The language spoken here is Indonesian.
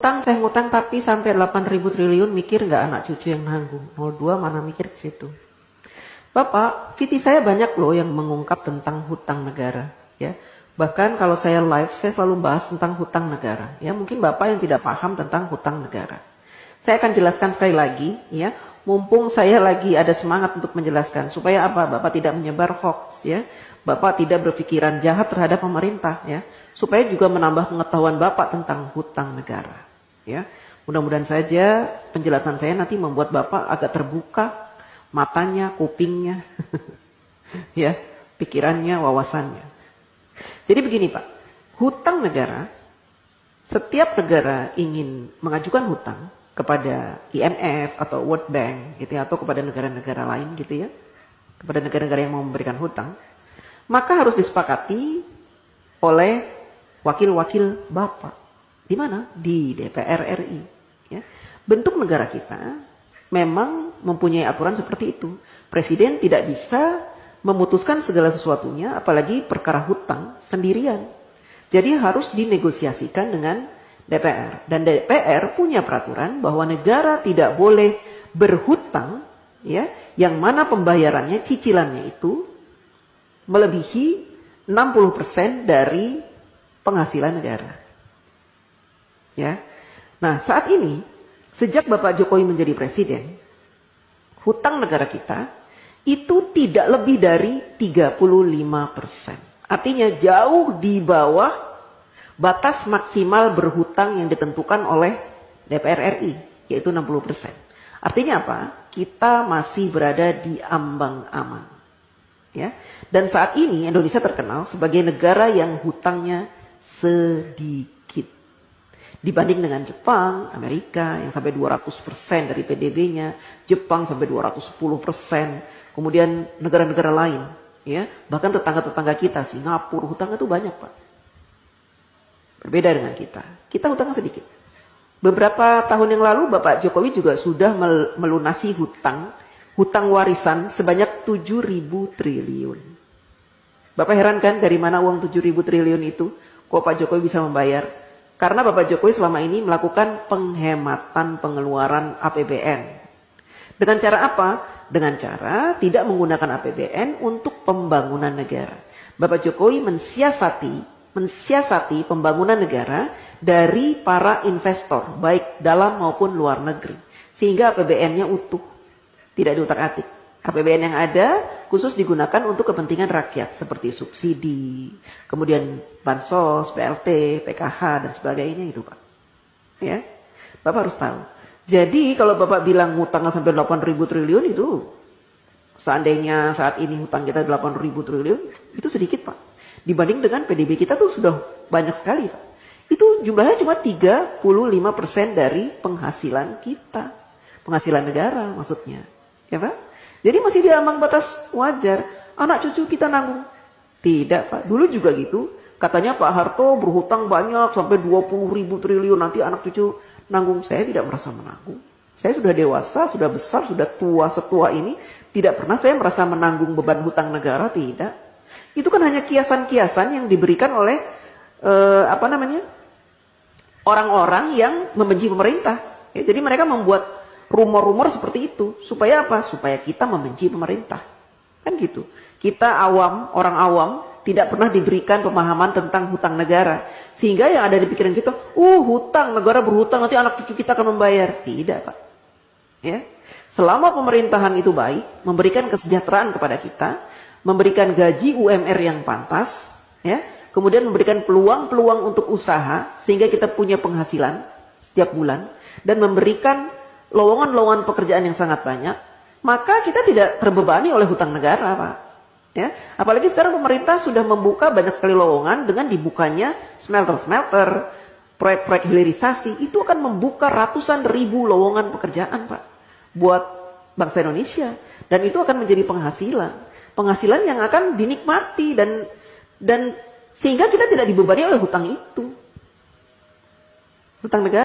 Saya ngutang tapi sampai 8.000 triliun, mikir nggak anak cucu yang nanggung? 02 mana mikir ke situ. Bapak, VT saya banyak loh yang mengungkap tentang hutang negara. Ya, bahkan kalau saya live, saya selalu bahas tentang hutang negara. Ya, mungkin Bapak yang tidak paham tentang hutang negara. Saya akan jelaskan sekali lagi, ya. Mumpung saya lagi ada semangat untuk menjelaskan, supaya apa? Bapak tidak menyebar hoax, ya. Bapak tidak berpikiran jahat terhadap pemerintah, ya. Supaya juga menambah pengetahuan Bapak tentang hutang negara. Ya, mudah-mudahan saja penjelasan saya nanti membuat Bapak agak terbuka matanya, kupingnya, ya, pikirannya, wawasannya. Jadi begini Pak, hutang negara, setiap negara ingin mengajukan hutang kepada IMF atau World Bank, gitu ya, atau kepada negara-negara lain, gitu ya, kepada negara-negara yang mau memberikan hutang, maka harus disepakati oleh wakil-wakil Bapak. Di mana? Di DPR RI. Ya. Bentuk negara kita memang mempunyai aturan seperti itu. Presiden tidak bisa memutuskan segala sesuatunya, apalagi perkara hutang sendirian. Jadi harus dinegosiasikan dengan DPR. Dan DPR punya peraturan bahwa negara tidak boleh berhutang, ya, yang mana pembayarannya, cicilannya itu melebihi 60% dari penghasilan negara. Ya. Nah, saat ini sejak Bapak Jokowi menjadi presiden, hutang negara kita itu tidak lebih dari 35%. Artinya jauh di bawah batas maksimal berhutang yang ditentukan oleh DPR RI, yaitu 60%. Artinya apa? Kita masih berada di ambang aman. Ya. Dan saat ini Indonesia terkenal sebagai negara yang hutangnya sedikit. Dibanding dengan Jepang, Amerika yang sampai 200% dari PDB-nya, Jepang sampai 210%, kemudian negara-negara lain, ya, bahkan tetangga-tetangga kita, Singapura, hutangnya itu banyak Pak. Berbeda dengan kita. Kita hutangnya sedikit. Beberapa tahun yang lalu Bapak Jokowi juga sudah melunasi hutang warisan sebanyak 7.000 triliun. Bapak heran kan dari mana uang 7.000 triliun itu? Kok Pak Jokowi bisa membayar? Karena Bapak Jokowi selama ini melakukan penghematan pengeluaran APBN. Dengan cara apa? Dengan cara tidak menggunakan APBN untuk pembangunan negara. Bapak Jokowi mensiasati pembangunan negara dari para investor, baik dalam maupun luar negeri. Sehingga APBN-nya utuh, tidak diutak-atik. APBN yang ada khusus digunakan untuk kepentingan rakyat seperti subsidi, kemudian bansos, BLT, PKH dan sebagainya itu Pak. Ya, Bapak harus tahu. Jadi kalau Bapak bilang hutangnya sampai 8.000 triliun itu, seandainya saat ini hutang kita 8.000 triliun, itu sedikit Pak. Dibanding dengan PDB kita tuh sudah banyak sekali Pak. Itu jumlahnya cuma 35% dari penghasilan kita, penghasilan negara maksudnya, ya Pak. Jadi masih di ambang batas wajar. Anak cucu kita nanggung. Tidak Pak, dulu juga gitu. Katanya Pak Harto berhutang banyak sampai 20.000 triliun. Nanti anak cucu nanggung. Saya tidak merasa menanggung. Saya sudah dewasa, sudah besar, sudah tua setua ini. Tidak pernah saya merasa menanggung beban hutang negara, tidak. Itu kan hanya kiasan-kiasan yang diberikan oleh orang-orang yang membenci pemerintah. Ya, jadi mereka membuat rumor-rumor seperti itu. Supaya apa? Supaya kita membenci pemerintah. Kan gitu. Kita awam, orang awam, tidak pernah diberikan pemahaman tentang hutang negara. Sehingga yang ada di pikiran kita, hutang, negara berhutang, nanti anak cucu kita akan membayar. Tidak Pak. Ya. Selama pemerintahan itu baik, memberikan kesejahteraan kepada kita, memberikan gaji UMR yang pantas, ya, kemudian memberikan peluang-peluang untuk usaha, sehingga kita punya penghasilan setiap bulan, dan memberikan lowongan-lowongan pekerjaan yang sangat banyak, maka kita tidak terbebani oleh hutang negara Pak. Ya, apalagi sekarang pemerintah sudah membuka banyak sekali lowongan dengan dibukanya smelter-smelter, proyek-proyek hilirisasi, itu akan membuka ratusan ribu lowongan pekerjaan Pak buat bangsa Indonesia, dan itu akan menjadi penghasilan yang akan dinikmati dan sehingga kita tidak dibebani oleh hutang itu, hutang negara.